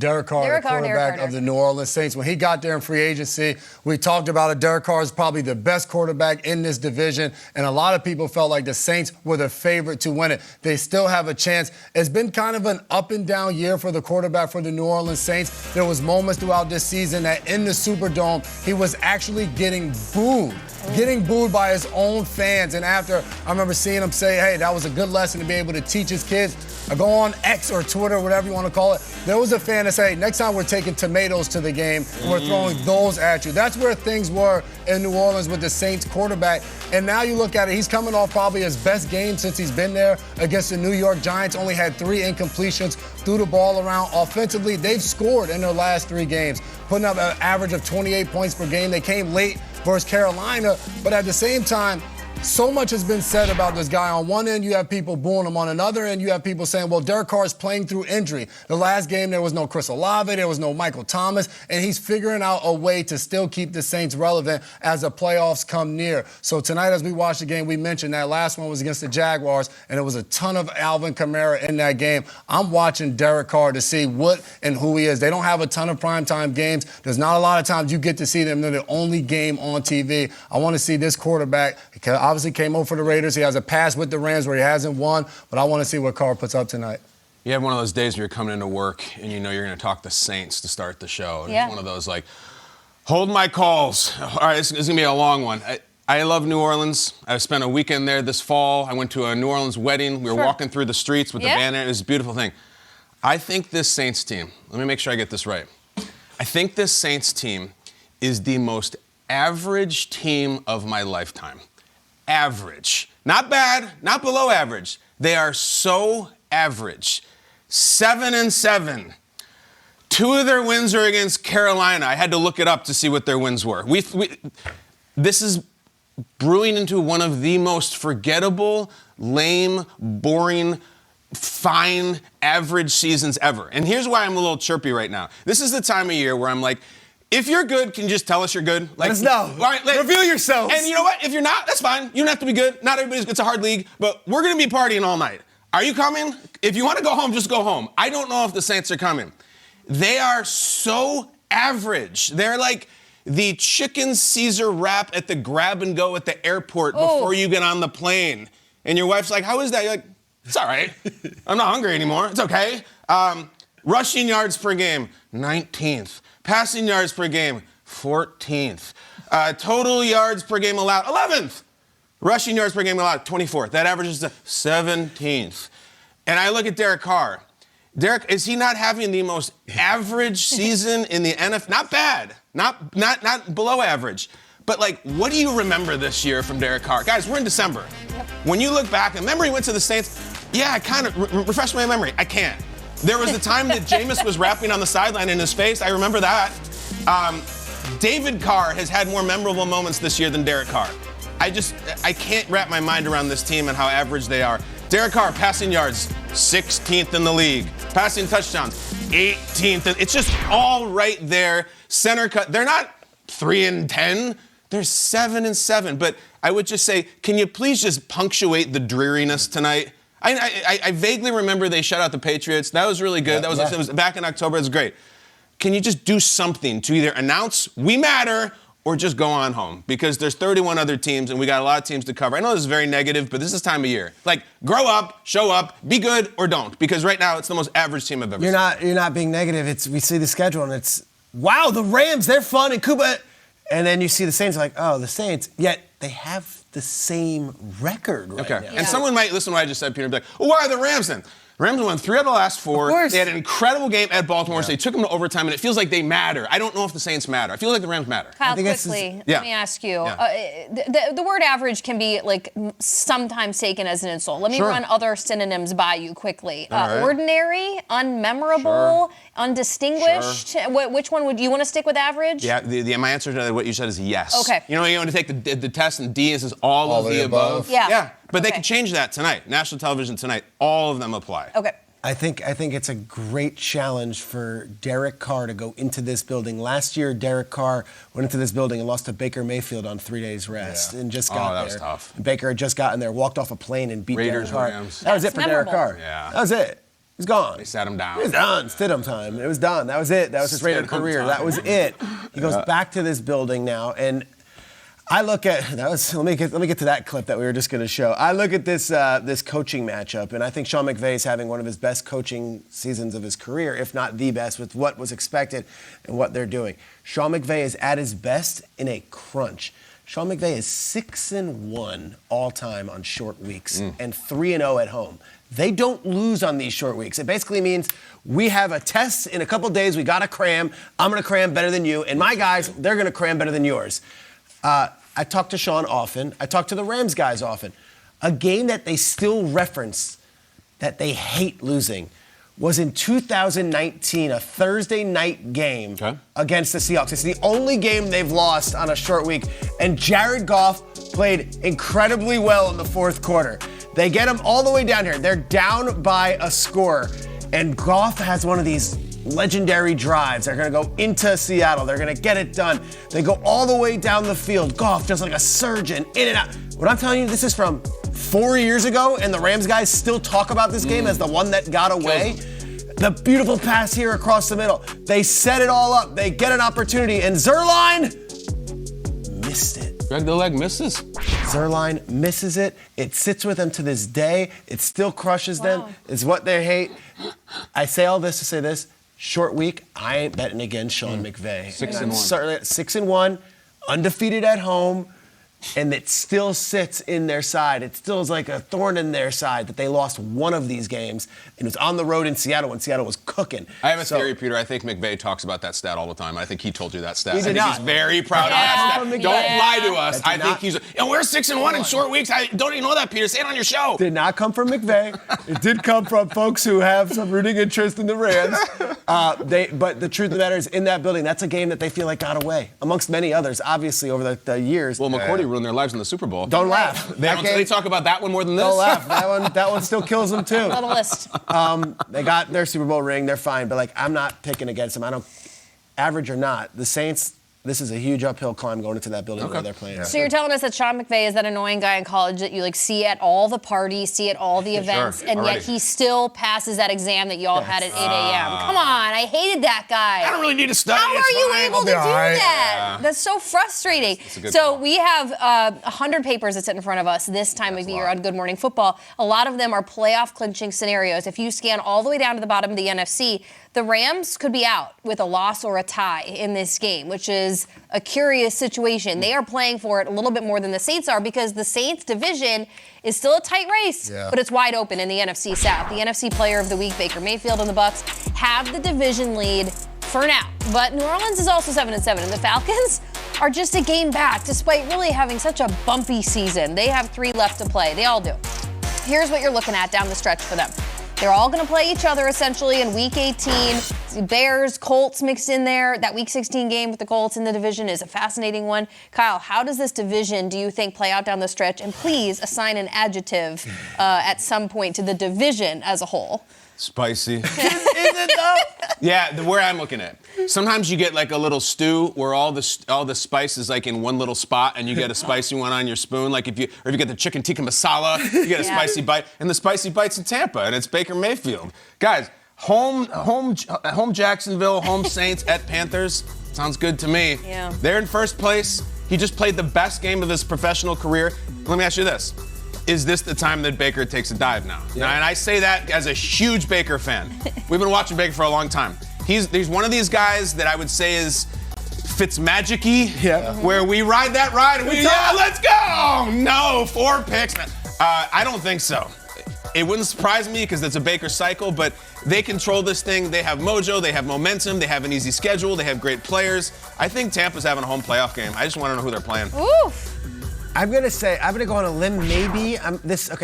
Derek Carr, the quarterback of the New Orleans Saints. When he got there in free agency, we talked about it. Derek Carr is probably the best quarterback in this division, and a lot of people felt like the Saints were the favorite to win it. They still have a chance. It's been kind of an up and down year for the quarterback for the New Orleans Saints. There was moments throughout this season that in the Superdome, he was actually getting booed by his own fans. And after, I remember seeing him say, hey, that was a good lesson to be able to teach his kids. I go on X or Twitter, whatever you want to call it. There was a fan that said, hey, next time we're taking tomatoes to the game, and we're throwing those at you. That's where things were in New Orleans with the Saints quarterback. And now you look at it, he's coming off probably his best game since he's been there against the New York Giants. Only had 3 incompletions, threw the ball around. Offensively, they've scored in their last 3 games, putting up an average of 28 points per game. They came late versus Carolina, but at the same time, so much has been said about this guy. On one end, you have people booing him. On another end, you have people saying, well, Derek Carr is playing through injury. The last game, there was no Chris Olave, there was no Michael Thomas, and he's figuring out a way to still keep the Saints relevant as the playoffs come near. So tonight, as we watch the game, we mentioned that last one was against the Jaguars, and there was a ton of Alvin Kamara in that game. I'm watching Derek Carr to see what and who he is. They don't have a ton of primetime games. There's not a lot of times you get to see them. They're the only game on TV. I want to see this quarterback, because obviously came over for the Raiders. He has a pass with the Rams where he hasn't won, but I want to see what Carr puts up tonight. You have one of those days where you're coming into work and you know you're going to talk the Saints to start the show. And yeah. It's one of those like, hold my calls. All right, this is going to be a long one. I love New Orleans. I spent a weekend there this fall. I went to a New Orleans wedding. We were walking through the streets with the band. It was a beautiful thing. I think this Saints team, let me make sure I get this right. I think this Saints team is the most average team of my lifetime. Average. Not bad, not below average. They are so average. 7-7. 2 of their wins are against Carolina. I had to look it up to see what their wins were. This is brewing into one of the most forgettable, lame, boring, fine, average seasons ever. And here's why I'm a little chirpy right now. This is the time of year where I'm like, if you're good, can you just tell us you're good? Let us know. Right, reveal yourselves. And you know what? If you're not, that's fine. You don't have to be good. Not everybody's, it's a hard league, but we're going to be partying all night. Are you coming? If you want to go home, just go home. I don't know if the Saints are coming. They are so average. They're like the chicken Caesar wrap at the grab and go at the airport before you get on the plane. And your wife's like, how is that? You're like, it's all right. I'm not hungry anymore. It's okay. Rushing yards per game, 19th. Passing yards per game, 14th. Total yards per game allowed, 11th. Rushing yards per game allowed, 24th. That averages to 17th. And I look at Derek Carr. Derek, is he not having the most average season in the NFL? Not bad, not below average. But like, what do you remember this year from Derek Carr? Guys, we're in December. Yep. When you look back, and remember he went to the Saints? Yeah, I kind of refresh my memory. I can't. There was the time that Jameis was rapping on the sideline in his face. I remember that. David Carr has had more memorable moments this year than Derek Carr. I can't wrap my mind around this team and how average they are. Derek Carr, passing yards, 16th in the league. Passing touchdowns, 18th. It's just all right there. Center cut. They're not 3-10. They're 7-7. But I would just say, can you please just punctuate the dreariness tonight? I vaguely remember they shut out the Patriots. That was really good. It was back in October. It was great. Can you just do something to either announce we matter or just go on home? Because there's 31 other teams, and we got a lot of teams to cover. I know this is very negative, but this is time of year. Like, grow up, show up, be good or don't. Because right now, it's the most average team I've ever seen. You're not being negative. We see the schedule, and it's, wow, the Rams, they're fun, and Cuba. And then you see the Saints, like, oh, the Saints. Yet they have the same record right now. And someone might listen to what I just said, Peter, and be like, well, why are the Rams then? Rams won 3 out of the last 4. Of course. They had an incredible game at Baltimore, so they took them to overtime, and it feels like they matter. I don't know if the Saints matter. I feel like the Rams matter. Kyle, quickly, let me ask you. The word average can be like sometimes taken as an insult. Let me run other synonyms by you quickly. Ordinary, unmemorable, undistinguished. Which one would you want to stick with average? Yeah, my answer to what you said is yes. Okay. You know, you want to take the test, and D is all of the above. Yeah. But they can change that tonight. National television tonight, all of them apply. Okay. I think it's a great challenge for Derek Carr to go into this building. Last year, Derek Carr went into this building and lost to Baker Mayfield on 3 days rest and just got there. That was tough. Baker had just gotten there, walked off a plane and beat Raiders, Derek Carr. Rams. That was it for Derek Carr. Yeah. That was it. He's gone. They sat him down. He was done. Stidham time. It was done. That was it. That was his Raider career. Time. That was it. He goes back to this building now, and I look at let me get to that clip that we were just going to show. I look at this coaching matchup, and I think Sean McVay is having one of his best coaching seasons of his career, if not the best, with what was expected and what they're doing. Sean McVay is at his best in a crunch. Sean McVay is 6-1 all time on short weeks and 3-0 at home. They don't lose on these short weeks. It basically means we have a test in a couple days. We got to cram. I'm going to cram better than you, and my guys, they're going to cram better than yours. I talk to Sean often. I talk to the Rams guys often. A game that they still reference that they hate losing was in 2019, a Thursday night game against the Seahawks. It's the only game they've lost on a short week, and Jared Goff played incredibly well in the fourth quarter. They get him all the way down here. They're down by a score, and Goff has one of these legendary drives. They're going to go into Seattle. They're going to get it done. They go all the way down the field. Goff just like a surgeon, in and out. What I'm telling you, this is from 4 years ago, and the Rams guys still talk about this game as the one that got away. The beautiful pass here across the middle. They set it all up. They get an opportunity, and Zerline missed it. Greg the Leg misses. Zerline misses it. It sits with them to this day. It still crushes them. It's what they hate. I say all this to say this. Short week, I ain't betting against Sean McVay. 6-1. 6-1, undefeated at home, and it still sits in their side. It still is like a thorn in their side that they lost one of these games, and it was on the road in Seattle when Seattle was cooking. I have a theory, Peter. I think McVay talks about that stat all the time. I think he told you that stat. He did I think not. he's very proud of that stat. Don't lie to us. That I did think not. he's. And we're 6-1 in short weeks. I don't even know that, Peter. Say it on your show. Did not come from McVay. It did come from folks who have some rooting interest in the Rams. But the truth of the matter is, in that building, that's a game that they feel like got away, amongst many others, obviously, over the years. Well, McCourty ruined their lives in the Super Bowl. Don't laugh. They talk about that one more than this. Don't laugh. That one still kills them too. Little list. They got their Super Bowl ring. They're fine. But like, I'm not picking against them. I don't, average or not. The Saints. This is a huge uphill climb going into that building where they're playing. So you're telling us that Sean McVay is that annoying guy in college that you like see at all the parties, see at all the events, and yet he still passes that exam that y'all had at 8 a.m. Come on, I hated that guy. I don't really need to study. How are you able to do that? Yeah. That's so frustrating. So we have 100 papers that sit in front of us this time of year on Good Morning Football. A lot of them are playoff clinching scenarios. If you scan all the way down to the bottom of the NFC, the Rams could be out with a loss or a tie in this game, which is a curious situation. They are playing for it a little bit more than the Saints are because the Saints division is still a tight race, but it's wide open in the NFC South. The NFC Player of the Week, Baker Mayfield and the Bucs, have the division lead for now. But New Orleans is also 7-7, and the Falcons are just a game back, despite really having such a bumpy season. They have 3 left to play. They all do. Here's what you're looking at down the stretch for them. They're all going to play each other essentially in Week 18. Bears, Colts mixed in there. That Week 16 game with the Colts in the division is a fascinating one. Kyle, how does this division, do you think, play out down the stretch? And please assign an adjective at some point to the division as a whole. Spicy. Is it though? Yeah, where I'm looking at. Sometimes you get like a little stew where all the spice is like in one little spot, and you get a spicy one on your spoon. Like if you get the chicken tikka masala, you get a spicy bite, and the spicy bite's in Tampa, and it's Baker Mayfield. Guys, home Jacksonville, home Saints at Panthers. Sounds good to me. Yeah. They're in first place. He just played the best game of his professional career. Let me ask you this. Is this the time that Baker takes a dive now? And I say that as a huge Baker fan. We've been watching Baker for a long time. He's one of these guys that I would say is Fitzmagic-y, where we ride that ride and let's go! No, 4 picks. I don't think so. It wouldn't surprise me because it's a Baker cycle, but they control this thing. They have mojo, they have momentum, they have an easy schedule, they have great players. I think Tampa's having a home playoff game. I just want to know who they're playing. Oof. I'm gonna go on a limb. Maybe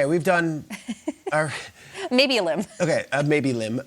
we've done our maybe a limb. Okay, maybe limb.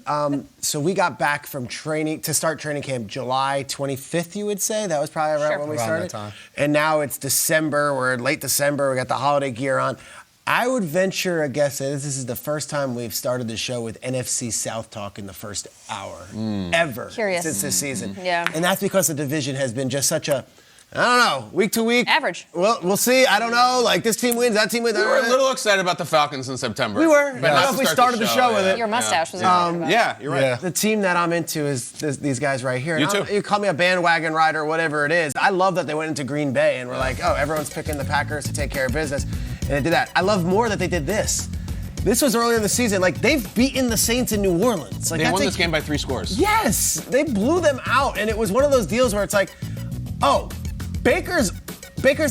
So we got back from start training camp July 25th. You would say that was probably around when we started. That time. And now it's December. We're in late December. We got the holiday gear on. I would venture a guess that this is the first time we've started the show with NFC South talk in the first hour ever since this season. Yeah. And that's because the division has been just such a I don't know. Week to week. Average. Well, we'll see. I don't know. Like, this team wins, that team wins. We were a little excited about the Falcons in September. We were. But I not don't know if we started the show with it. Your mustache was excited about it. Yeah, you're right. Yeah. The team that I'm into is these guys right here. You And too. You call me a bandwagon rider, whatever it is. I love that they went into Green Bay and were like, oh, everyone's picking the Packers to take care of business. And they did that. I love more that they did this. This was earlier in the season. Like, they've beaten the Saints in New Orleans. Like, They won this game by 3 scores. Yes, they blew them out, and it was one of those deals where it's like, oh, Baker's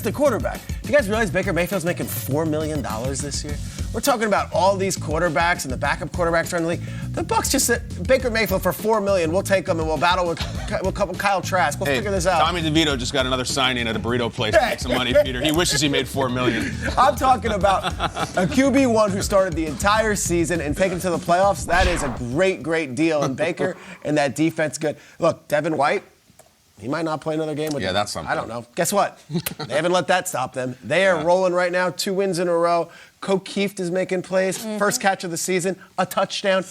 the quarterback. Do you guys realize Baker Mayfield's making $4 million this year? We're talking about all these quarterbacks and the backup quarterbacks around the league. The Bucs just said, Baker Mayfield for $4 million. We'll take him and well battle with Kyle Trask. We'll figure this out. Tommy DeVito just got another signing at a burrito place to make some money, Peter. He wishes he made $4 million. I'm talking about a QB1 who started the entire season and taken to the playoffs. That is a great, great deal. And Baker and that defense good. Look, Devin White, he might not play another game with them. that's something. I don't know. Guess what? They haven't let that stop them. They are rolling right now, 2 wins in a row. Keeft is making plays. First catch of the season, a touchdown.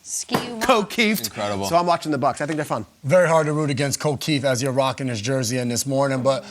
Skew. Keeft. Incredible. So I'm watching the Bucs. I think they're fun. Very hard to root against Keith as you're rocking his jersey in this morning. But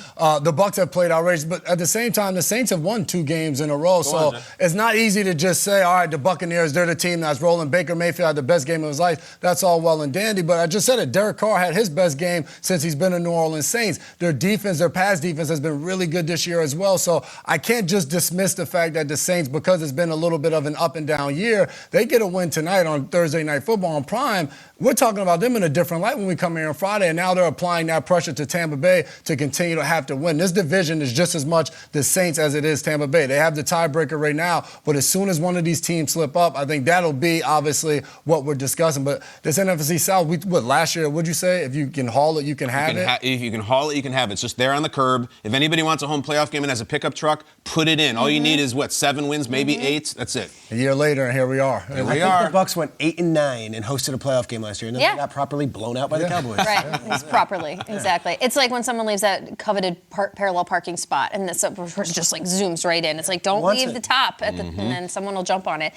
the Bucs have played outrageous. But at the same time, the Saints have won 2 games in a row. So it's not easy to just say, all right, the Buccaneers, they're the team that's rolling. Baker Mayfield had the best game of his life. That's all well and dandy. But I just said it. Derek Carr had his best game since he's been a New Orleans Saints. Their defense, their pass defense has been really good this year as well. So I can't just dismiss the fact that the Saints, because it's been a little bit of an up and down year, they get a win tonight on Thursday Night Football on Prime. We're talking about them in a different light when we come here on Friday, and now they're applying that pressure to Tampa Bay to continue to have to win. This division is just as much the Saints as it is Tampa Bay. They have the tiebreaker right now, but as soon as one of these teams slip up, I think that'll be obviously what we're discussing. But this NFC South, last year, what'd you say? If you can haul it, you can have it? If you can haul it, you can have it. It's just there on the curb. If anybody wants a home playoff game and has a pickup truck, put it in. All you need is, 7 wins, maybe 8? That's it. A year later, and here we are. Here we I think are. the Bucs went 8-9 and hosted a playoff game last year, and then they got properly blown out by the Cowboys. Right, it's properly, exactly. It's like when someone leaves that coveted parallel parking spot and this person just like zooms right in. It's like, don't leave the top, and then someone will jump on it.